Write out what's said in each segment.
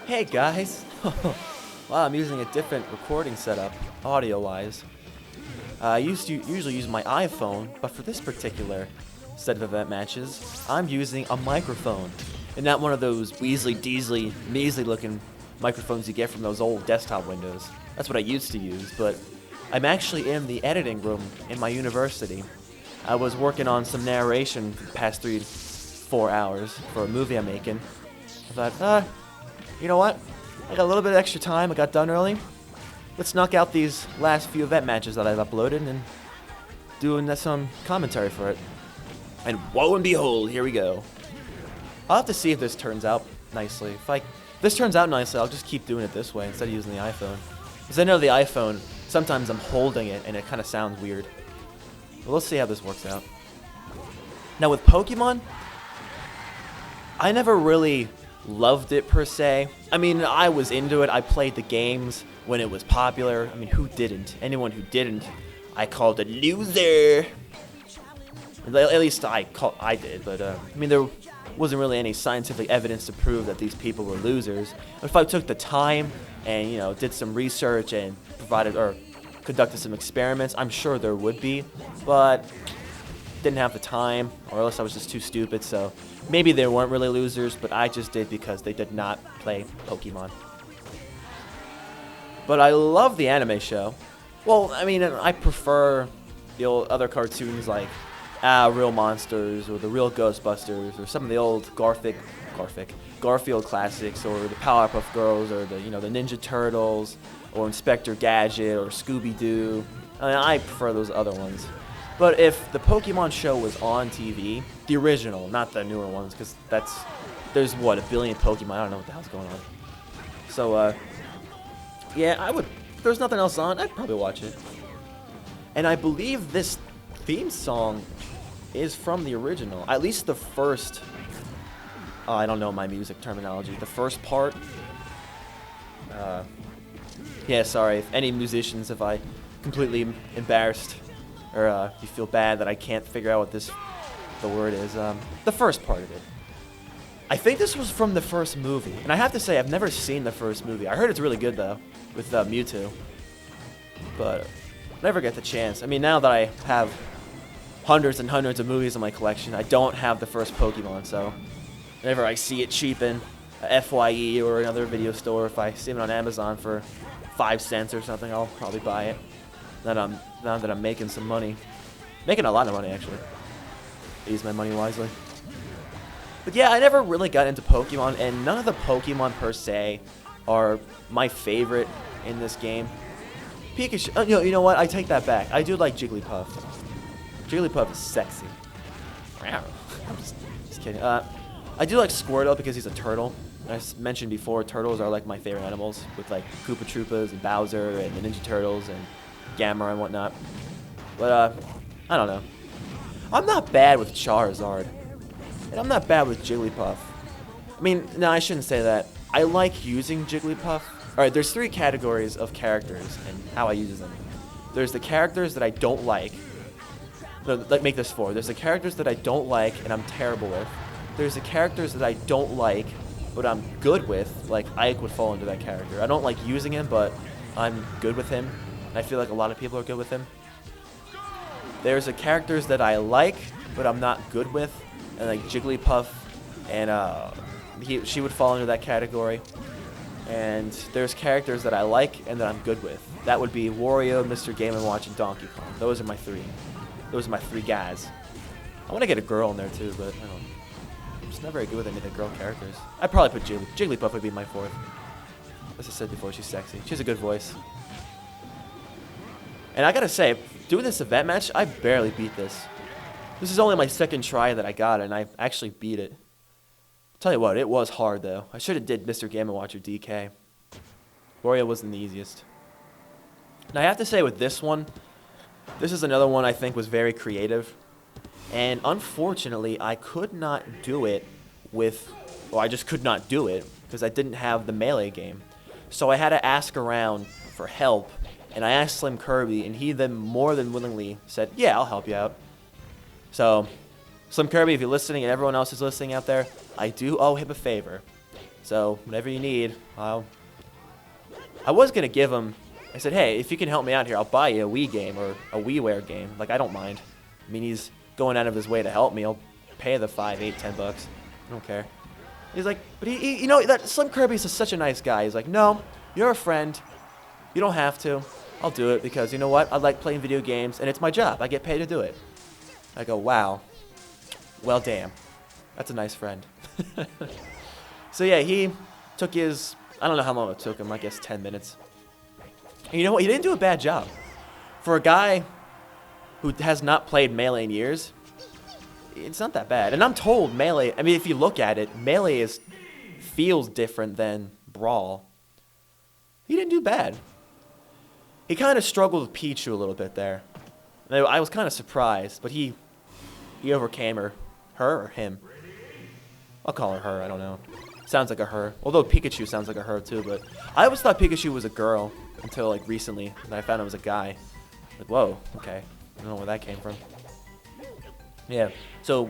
Hey guys! Wow, I'm using a different recording setup, audio-wise. I used to usually use my iPhone, but for this particular set of event matches, I'm using a microphone. And not one of those Weasley-Deasley, measly-looking microphones you get from those old desktop windows. That's what I used to use, but I'm actually in the editing room in my university. I was working on some narration for the past 3 to 4 hours for a movie I'm making. I thought, you know what? I got a little bit of extra time. I got done early. Let's knock out these last few event matches that I've uploaded and doing some commentary for it. And woe and behold, here we go. I'll have to see if this turns out nicely. If this turns out nicely, I'll just keep doing it this way instead of using the iPhone. Because I know the iPhone, sometimes I'm holding it and it kind of sounds weird. But we'll see how this works out. Now with Pokemon, I never really loved it per se. I mean, I was into it. I played the games when it was popular. I mean, who didn't? Anyone who didn't, I called a loser. At least I did, but I mean, there wasn't really any scientific evidence to prove that these people were losers. If I took the time and, did some research and conducted some experiments, I'm sure there would be, but didn't have the time, or else I was just too stupid, so maybe they weren't really losers, but I just did because they did not play Pokemon. But I love the anime show. Well, I mean, I prefer the old other cartoons like Real Monsters or the Real Ghostbusters or some of the old Garfield classics, or the Powerpuff Girls, or the Ninja Turtles, or Inspector Gadget, or Scooby-Doo. I mean, I prefer those other ones. But if the Pokemon show was on TV, the original, not the newer ones, because there's what, 1 billion Pokemon, I don't know what the hell's going on. So, yeah, if there's nothing else on, I'd probably watch it. And I believe this theme song is from the original, at least the first, I don't know my music terminology, the first part. Yeah, sorry, if any musicians, if I completely embarrassed, or if you feel bad that I can't figure out what the word is, the first part of it. I think this was from the first movie, and I have to say I've never seen the first movie. I heard it's really good though, with Mewtwo, but never get the chance. I mean, now that I have hundreds and hundreds of movies in my collection, I don't have the first Pokemon, so whenever I see it cheap in a FYE or another video store, if I see it on Amazon for 5 cents or something, I'll probably buy it. Now that I'm making some money. Making a lot of money, actually. I use my money wisely. But yeah, I never really got into Pokemon, and none of the Pokemon per se are my favorite in this game. Pikachu, you know what? I take that back. I do like Jigglypuff. Jigglypuff is sexy. I'm just kidding. I do like Squirtle because he's a turtle. As mentioned before, turtles are like my favorite animals, with like Koopa Troopas and Bowser and the Ninja Turtles and Gamera and whatnot. But, I don't know. I'm not bad with Charizard. And I'm not bad with Jigglypuff. I mean, no, I shouldn't say that. I like using Jigglypuff. Alright, there's 3 categories of characters and how I use them. There's the characters that I don't like. No, make this 4. There's the characters that I don't like and I'm terrible with. There's the characters that I don't like, but I'm good with. Like, Ike would fall into that character. I don't like using him, but I'm good with him. I feel like a lot of people are good with him. There's the characters that I like, but I'm not good with, and like Jigglypuff, and she would fall into that category. And there's characters that I like and that I'm good with. That would be Wario, Mr. Game & Watch, and Donkey Kong. Those are my 3. Those are my 3 guys. I want to get a girl in there too, but I'm just not very good with any of the girl characters. I'd probably put Jigglypuff would be my 4th. As I said before, she's sexy. She has a good voice. And I gotta say, doing this event match, I barely beat this. This is only my 2nd try that I got it, and I actually beat it. Tell you what, it was hard though. I should have did Mr. Game & Watch or DK. Wario wasn't the easiest. Now I have to say with this one, this is another one I think was very creative. And unfortunately, I could not do it I just could not do it because I didn't have the Melee game. So I had to ask around for help. And I asked Slim Kirby, and he then more than willingly said, yeah, I'll help you out. So, Slim Kirby, if you're listening and everyone else is listening out there, I do owe him a favor. So whatever you need, I was gonna give him. I said, hey, if you can help me out here, I'll buy you a Wii game or a WiiWare game. Like, I don't mind. I mean, he's going out of his way to help me. I'll pay the $5, $8, $10. I don't care. He's like, but he you know, that Slim Kirby's such a nice guy. He's like, no, you're a friend. You don't have to. I'll do it because, you know what? I like playing video games, and it's my job. I get paid to do it. I go, wow. Well, damn. That's a nice friend. So, yeah, he took his, I don't know how long it took him. I guess 10 minutes. And you know what? He didn't do a bad job. For a guy who has not played Melee in years, it's not that bad. And I'm told Melee, I mean, if you look at it, Melee feels different than Brawl. He didn't do bad. He kind of struggled with Pichu a little bit there. I was kind of surprised, but he overcame her. Her or him? I'll call her, I don't know. Sounds like a her. Although Pikachu sounds like a her too, but I always thought Pikachu was a girl until like recently, and I found it was a guy. Like, whoa, okay. I don't know where that came from. Yeah, so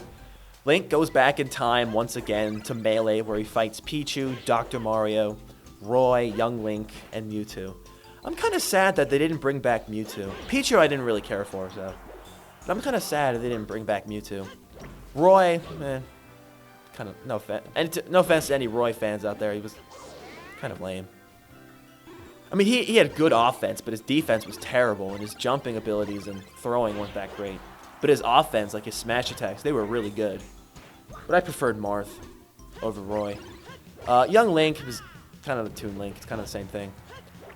Link goes back in time once again to Melee, where he fights Pichu, Dr. Mario, Roy, Young Link, and Mewtwo. I'm kind of sad that they didn't bring back Mewtwo. Pichu I didn't really care for, so. But I'm kind of sad that they didn't bring back Mewtwo. Roy, kind of, no offense to any Roy fans out there, he was kind of lame. I mean, he had good offense, but his defense was terrible, and his jumping abilities and throwing weren't that great. But his offense, like his smash attacks, they were really good. But I preferred Marth over Roy. Young Link was kind of the Toon Link. It's kind of the same thing.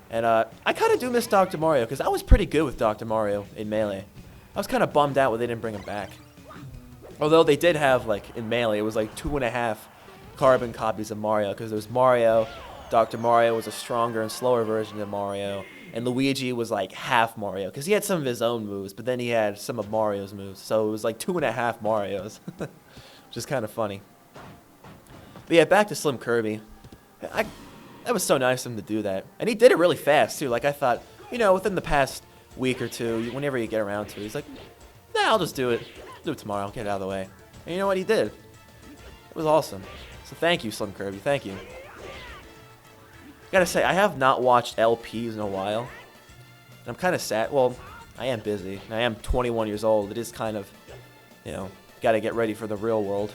And I kind of do miss Dr. Mario, because I was pretty good with Dr. Mario in Melee. I was kind of bummed out when they didn't bring him back. Although they did have, like, in Melee, it was like 2.5 carbon copies of Mario, because there was Mario. Dr. Mario was a stronger and slower version of Mario. And Luigi was like half Mario, because he had some of his own moves, but then he had some of Mario's moves. So it was like 2.5 Marios, which is kind of funny. But yeah, back to Slim Kirby. That was so nice of him to do that. And he did it really fast, too. Like, I thought, you know, within the past week or two, whenever you get around to it, he's like, nah, I'll just do it. Do it tomorrow. I'll get it out of the way. And you know what? He did. It was awesome. So thank you, Slim Kirby. Thank you. Gotta say, I have not watched LPs in a while. And I'm kind of sad. Well, I am busy. And I am 21 years old. It is kind of, you know, gotta get ready for the real world.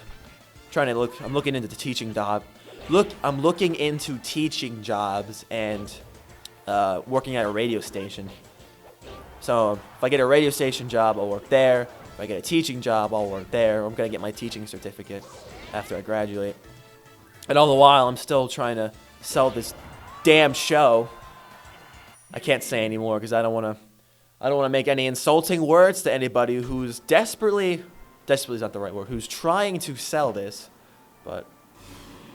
I'm looking into the teaching job. I'm looking into teaching jobs and working at a radio station. So if I get a radio station job, I'll work there. If I get a teaching job, I'll work there. I'm gonna get my teaching certificate after I graduate. And all the while, I'm still trying to sell this damn show. I can't say anymore because I don't want to make any insulting words to anybody who's desperately is not the right word, who's trying to sell this,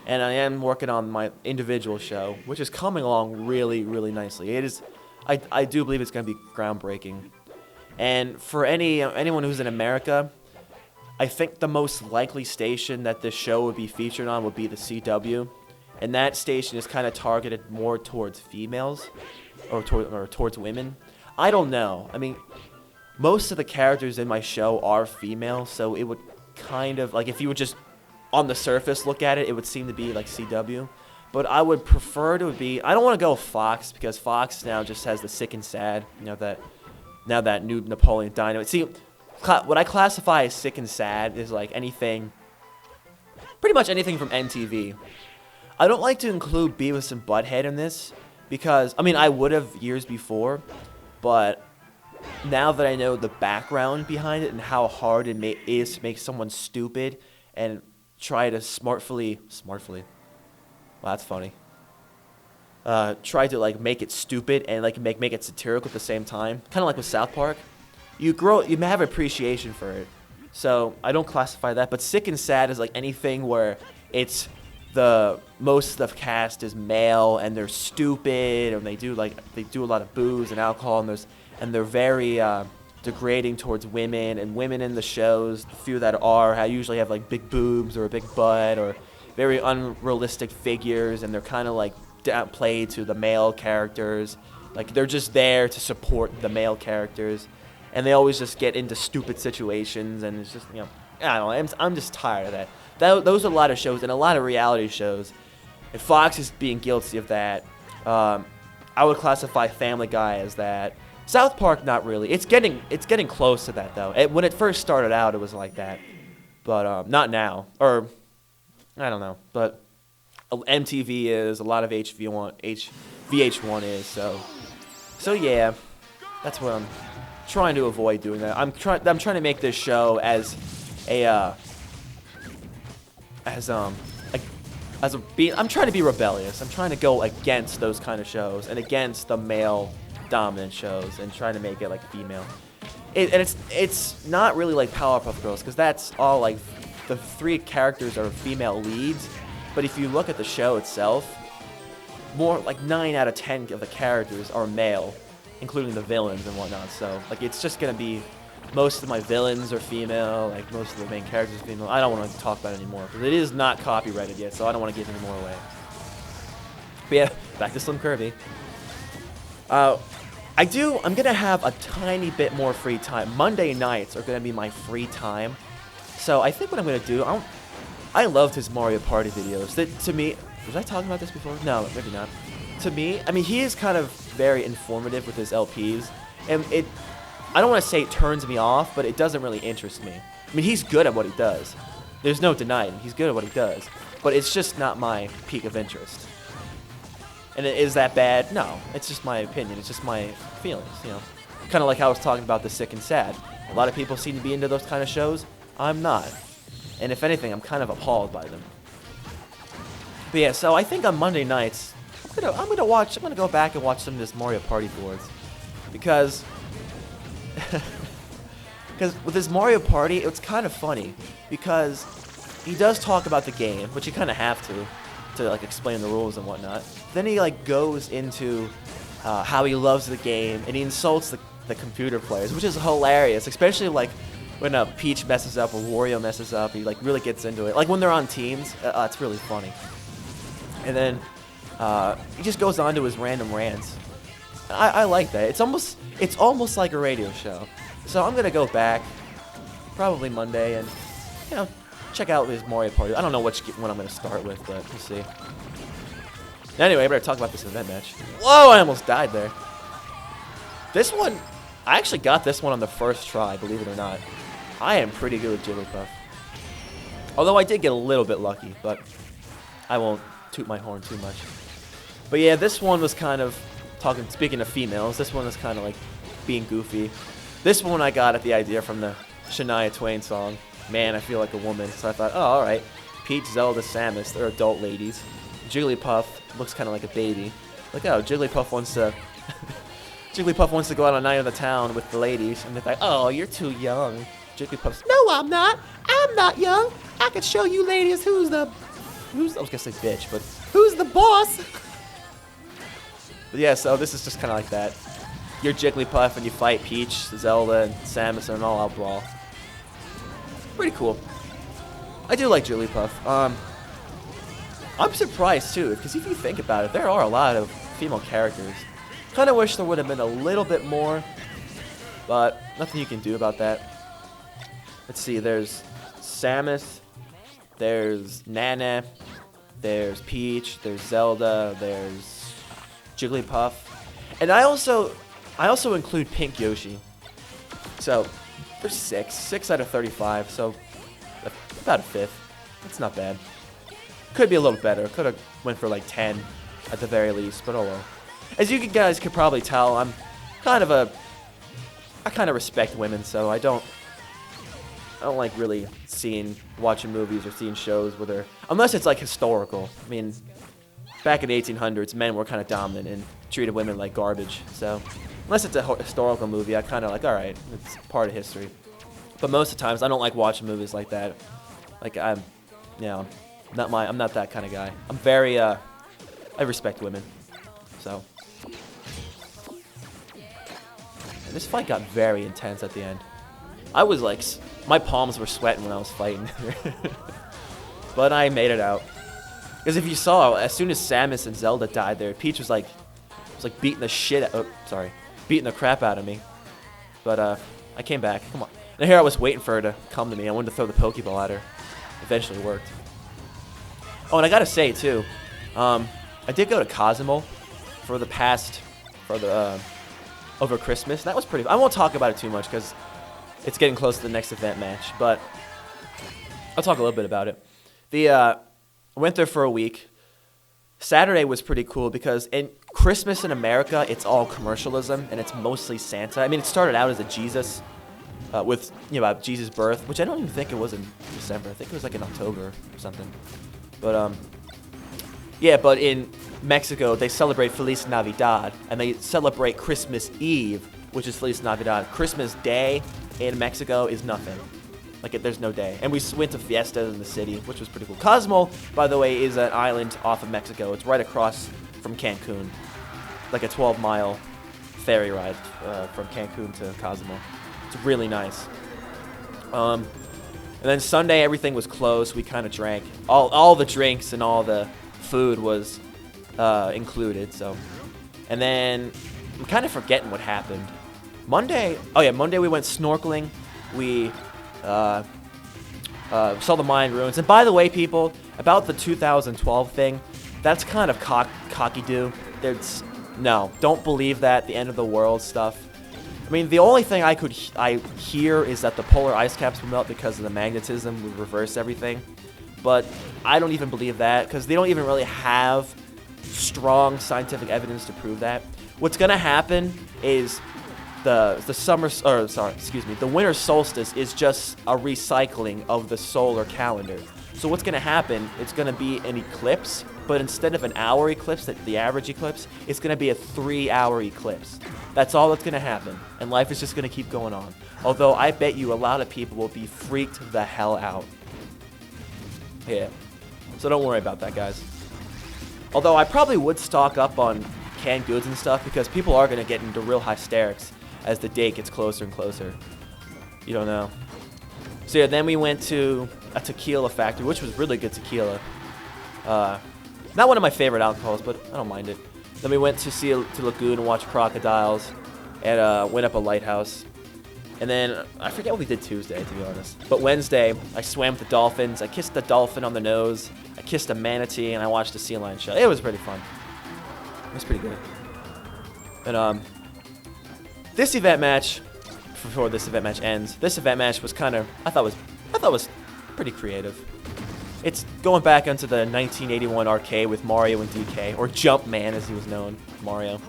and I am working on my individual show, which is coming along really, really nicely. It is, I do believe it's going to be groundbreaking. And for anyone who's in America, I think the most likely station that this show would be featured on would be the CW. And that station is kind of targeted more towards females or towards women. I don't know. I mean, most of the characters in my show are female, so it would kind of, like, if you would just on the surface look at it, it would seem to be like CW. But I would prefer to be, I don't want to go Fox, because Fox now just has the Sick and Sad, now that new Napoleon Dynamite. See, what I classify as Sick and Sad is like pretty much anything from MTV. I don't like to include Beavis and Butthead in this, because, I mean, I would have years before, but now that I know the background behind it and how hard it is to make someone stupid and try to smartfully, well, that's funny, try to, like, make it stupid and, like, make it satirical at the same time, kind of like with South Park, you have appreciation for it. So I don't classify that, but Sick and Sad is like anything where it's most of the cast is male and they're stupid, and they do a lot of booze and alcohol, and they're very degrading towards women, and women in the shows, the few that are, usually have like big boobs or a big butt or very unrealistic figures, and they're kind of like downplayed to the male characters. Like, they're just there to support the male characters, and they always just get into stupid situations, and it's just, you know, I don't know, I'm just tired of that. Those are a lot of shows and a lot of reality shows. And Fox is being guilty of that. I would classify Family Guy as that. South Park, not really. It's getting close to that though. When it first started out, it was like that, but not now. Or I don't know. But MTV is, a lot of VH1 is. So yeah, that's what I'm trying to avoid doing. That I'm trying to make this show I'm trying to be rebellious. I'm trying to go against those kind of shows and against the male dominant shows and trying to make it like female. It's not really like Powerpuff Girls, because that's all like the 3 characters are female leads. But if you look at the show itself, more like 9 out of 10 of the characters are male, including the villains and whatnot. So like it's just gonna be, most of my villains are female, like most of the main characters are female. I don't want to talk about it anymore because it is not copyrighted yet, so I don't want to give any more away. But yeah, back to Slim Kirby. I'm gonna have a tiny bit more free time. Monday nights are gonna be my free time. So I think what I'm gonna do, I loved his Mario Party videos. To me, was I talking about this before? No, maybe not. To me, I mean, he is kind of very informative with his LPs, and I don't want to say it turns me off, but it doesn't really interest me. I mean, he's good at what he does. There's no denying he's good at what he does, but it's just not my peak of interest. And is that bad? No, it's just my opinion. It's just my feelings, you know. Kind of like how I was talking about the Sick and Sad. A lot of people seem to be into those kind of shows. I'm not. And if anything, I'm kind of appalled by them. But yeah, so I think on Monday nights, I'm gonna go back and watch some of this Mario Party boards, because with this Mario Party, it's kind of funny because he does talk about the game, which you kind of have to like explain the rules and whatnot. Then he like goes into how he loves the game, and he insults the computer players, which is hilarious, especially like when Peach messes up or Wario messes up. He like really gets into it, like when they're on teams. It's really funny. And then he just goes on to his random rants. I like that. It's almost like a radio show. So I'm gonna go back probably Monday and, you know, check out his Mario Party. I don't know which one I'm gonna start with, but we'll see. Anyway, I better talk about this event match. Whoa! I almost died there. This one, I actually got this one on the first try, believe it or not. I am pretty good with Jigglypuff. Although I did get a little bit lucky, but I won't toot my horn too much. But yeah, this one was kind of speaking of females, this one was kind of like being goofy. This one I got at the idea from the Shania Twain song, Man, I Feel Like a Woman. So I thought, oh, alright. Peach, Zelda, Samus, they're adult ladies. Jigglypuff looks kind of like a baby. Like, oh, Jigglypuff wants to Jigglypuff wants to go out on Night of the Town with the ladies. And they're like, oh, you're too young. Jigglypuff's, no, I'm not. I'm not young. I can show you ladies I was gonna say bitch, but who's the boss? But yeah, so this is just kind of like that. You're Jigglypuff and you fight Peach, Zelda, and Samus in an all-out brawl. Pretty cool. I do like Jigglypuff. I'm surprised too, because if you think about it, there are a lot of female characters. Kind of wish there would have been a little bit more, but nothing you can do about that. Let's see, there's Samus, there's Nana, there's Peach, there's Zelda, there's Jigglypuff, and I also include Pink Yoshi. So there's 6 out of 35, so about a fifth. That's not bad. Could be a little better. Could have went for like 10 at the very least, but oh well. As you guys could probably tell, I kind of respect women, so I don't like really watching movies or seeing shows where unless it's like historical. I mean, back in the 1800s, men were kind of dominant and treated women like garbage. So unless it's a historical movie, I kind of like, all right, it's part of history. But most of the times, I don't like watching movies like that. Like I'm not that kind of guy. I'm very, I respect women. So. And this fight got very intense at the end. I was like, my palms were sweating when I was fighting. But I made it out. Because if you saw, as soon as Samus and Zelda died there, Peach was like beating the crap out of me. But I came back. Come on. And here I was waiting for her to come to me. I wanted to throw the Pokeball at her. Eventually worked. Oh, and I gotta say too, I did go to Cosmo for over Christmas. That was pretty. I won't talk about it too much because it's getting close to the next event match, but I'll talk a little bit about it. I went there for a week. Saturday was pretty cool because in Christmas in America, it's all commercialism and it's mostly Santa. I mean, it started out as a Jesus, with about Jesus' birth, which I don't even think it was in December. I think it was like in October or something. But yeah, but in Mexico, they celebrate Feliz Navidad, and they celebrate Christmas Eve, which is Feliz Navidad. Christmas Day in Mexico is nothing. Like, there's no day. And we went to fiestas in the city, which was pretty cool. Cozumel, by the way, is an island off of Mexico. It's right across from Cancun. Like a 12-mile ferry ride from Cancun to Cozumel. It's really nice. And then Sunday, everything was closed. We kind of drank. All the drinks and all the food was included. So, and then I'm kind of forgetting what happened. Monday we went snorkeling. We saw the Mayan ruins. And by the way, people, about the 2012 thing, that's kind of cocky-do. No, don't believe that, the end of the world stuff. I mean, the only thing I hear is that the polar ice caps will melt because of the magnetism would reverse everything. But I don't even believe that because they don't even really have strong scientific evidence to prove that. What's gonna happen is the winter solstice is just a recycling of the solar calendar. So what's gonna happen? It's gonna be an eclipse, but instead of an hour eclipse, the average eclipse, it's gonna be a 3-hour eclipse. That's all that's gonna happen, and life is just gonna keep going on. Although I bet you a lot of people will be freaked the hell out. Yeah, so don't worry about that, guys. Although I probably would stock up on canned goods and stuff because people are gonna get into real hysterics as the date gets closer and closer. You don't know. So yeah, then we went to a tequila factory, which was really good tequila. Not one of my favorite alcohols, but I don't mind it. Then we went to Lagoon and watch crocodiles, and went up a lighthouse. And then I forget what we did Tuesday, to be honest. But Wednesday, I swam with the dolphins. I kissed the dolphin on the nose. I kissed a manatee, and I watched a sea lion show. It was pretty fun. It was pretty good. And this event match, before this event match ends, this event match was kind of I thought was pretty creative. It's going back into the 1981 arcade with Mario and DK, or Jumpman as he was known, Mario.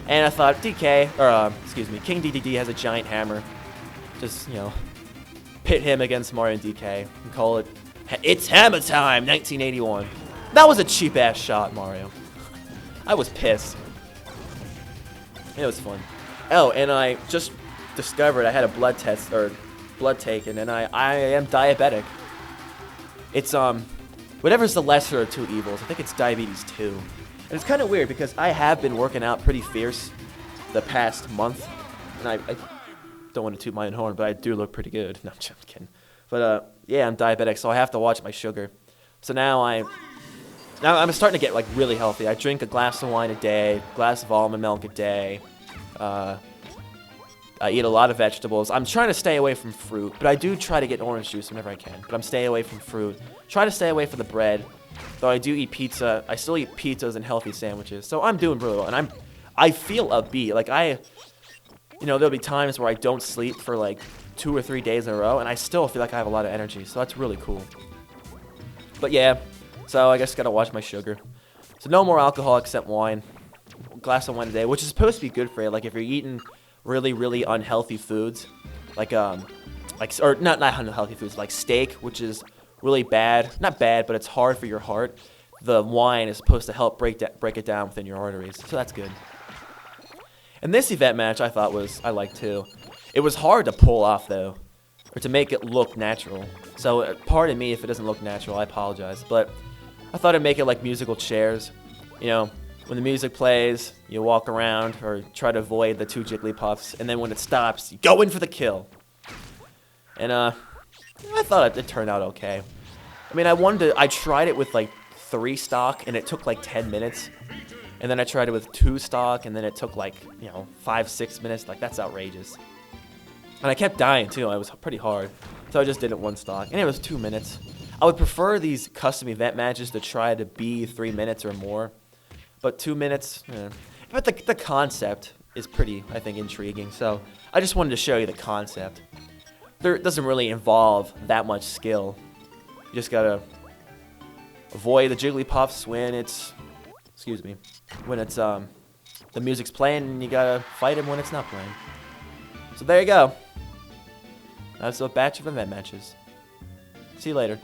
And I thought King DDD has a giant hammer. Just, pit him against Mario and DK and call it, it's hammer time, 1981. That was a cheap-ass shot, Mario. I was pissed. It was fun. Oh, and I just discovered I had a blood test, or blood taken, and I am diabetic. It's, whatever's the lesser of two evils. I think it's diabetes 2. And it's kind of weird because I have been working out pretty fierce the past month. And I don't want to toot my own horn, but I do look pretty good. No, I'm just kidding. But, yeah, I'm diabetic, so I have to watch my sugar. So now I'm starting to get, like, really healthy. I drink a glass of wine a day, glass of almond milk a day. I eat a lot of vegetables. I'm trying to stay away from fruit, but I do try to get orange juice whenever I can. But I'm staying away from fruit. Try to stay away from the bread. Though I do eat pizza. I still eat pizzas and healthy sandwiches. So I'm doing really well. And I feel upbeat. Like there'll be times where I don't sleep for like 2 or 3 days in a row, and I still feel like I have a lot of energy. So that's really cool. But yeah, so I guess gotta watch my sugar. So no more alcohol except wine. A glass of wine a day, which is supposed to be good for you. Like if you're eating really, really unhealthy foods, like not unhealthy foods, like steak, which is really bad. Not bad, but it's hard for your heart. The wine is supposed to help break it down within your arteries, so that's good. And this event match I liked too. It was hard to pull off though, or to make it look natural. So pardon me if it doesn't look natural, I apologize. But I thought I'd make it like musical chairs, When the music plays, you walk around or try to avoid the 2 Jigglypuffs, and then when it stops, you go in for the kill. And I thought it turned out okay. I mean, I tried it with like 3 stock, and it took like 10 minutes. And then I tried it with 2 stock, and then it took like 5-6 minutes. Like that's outrageous. And I kept dying too. It was pretty hard, so I just did it 1 stock, and it was 2 minutes. I would prefer these custom event matches to try to be 3 minutes or more, but 2 minutes, But the concept is pretty, I think, intriguing. So I just wanted to show you the concept. It doesn't really involve that much skill. You just gotta avoid the Jigglypuffs when it's, the music's playing, and you gotta fight him when it's not playing. So there you go. That's a batch of event matches. See you later.